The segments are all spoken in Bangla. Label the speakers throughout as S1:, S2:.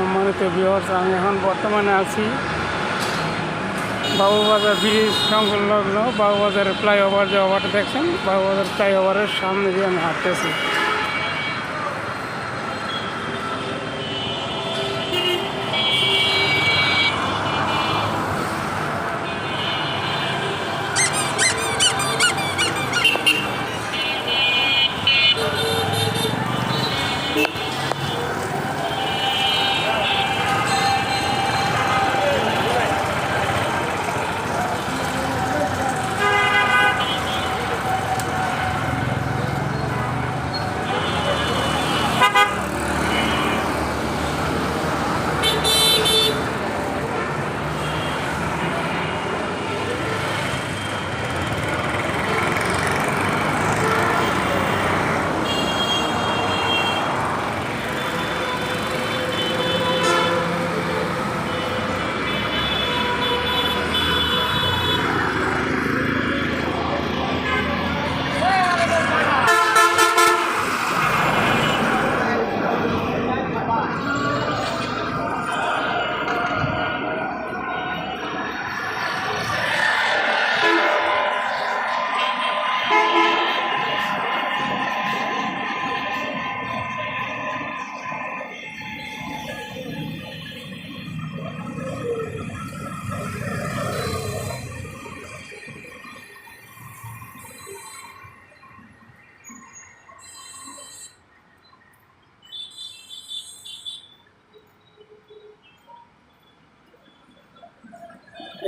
S1: সম্মানিত ভিউয়ার্স, আমি এখন বর্তমানে আছি বাবুবাজার ব্রিজ সংলগ্ন বাবুবাজারের ফ্লাইওভার, যে ওভারটা দেখছেন বাবুবাজার ফ্লাইওভারের সামনে দিয়ে আমি হাঁটতেছি।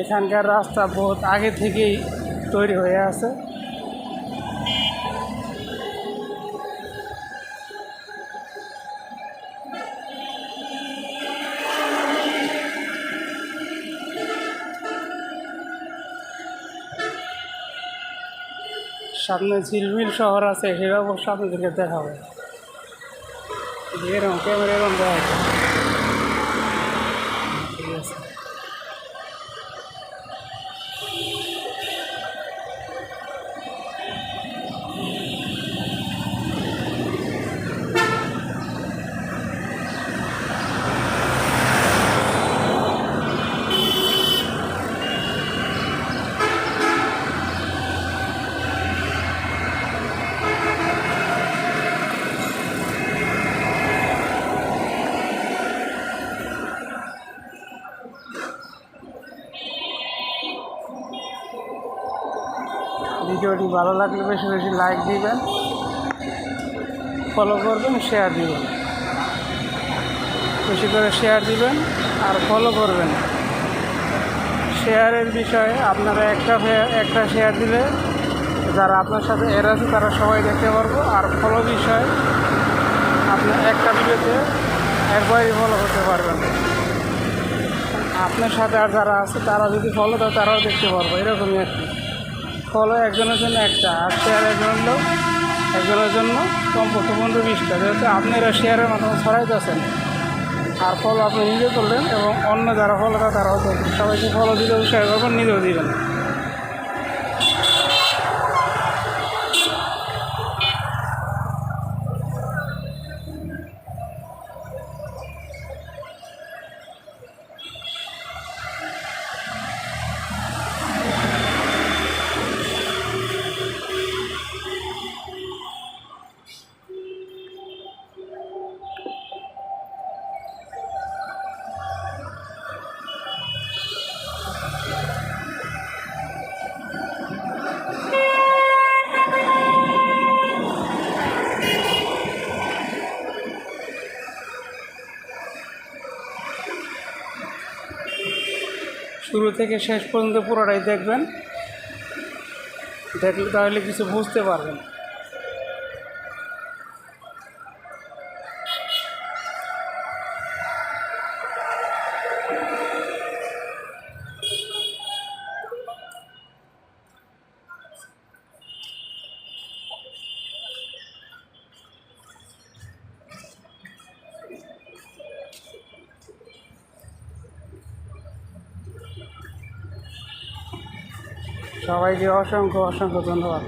S1: এখানকার রাস্তা বহুত আগে থেকেই তৈরি হয়ে আছে। সামনে ঝিলমিল শহর আছে, সেটাও আপনাদেরকে দেখাবো। এরকম ক্যামেরা এরকম দেখা যায়। ঠিক আছে, ভিডিওটি ভালো লাগলে বেশি বেশি লাইক দিবেন, ফলো করবেন, শেয়ার দিবেন, বেশি করে শেয়ার দিবেন আর ফলো করবেন। শেয়ারের বিষয়ে আপনারা একটা শেয়ার দিলে যারা আপনার সাথে এর আছে তারা সবাই দেখতে পারবো। আর ফলো বিষয়ে আপনার একটা ভিডিওতে একবারই ফলো করতে পারবেন। আপনার সাথে আর যারা আছে তারা যদি ফলো দেয় তারাও দেখতে পারবো, এরকমই আর কি। ফলো একজনের জন্য একটা, আর শেয়ার একজনের জন্য কমপক্ষে 15-20টা, যেহেতু আপনারা শেয়ারের মাধ্যমে ছড়াইতেছেন। আর ফলো আপনি নিজে করলেন এবং অন্য যারা ফলো দেয় তারাও দেখবেন। সবাইকে ফলো দিলেও শেয়ার করবেন, নিজেও দিবেন। শুরু থেকে শেষ পর্যন্ত পুরোটাই দেখবেন, দেখলে তাহলে কিছু বুঝতে পারবেন। সবাইকে অসংখ্য অসংখ্য ধন্যবাদ।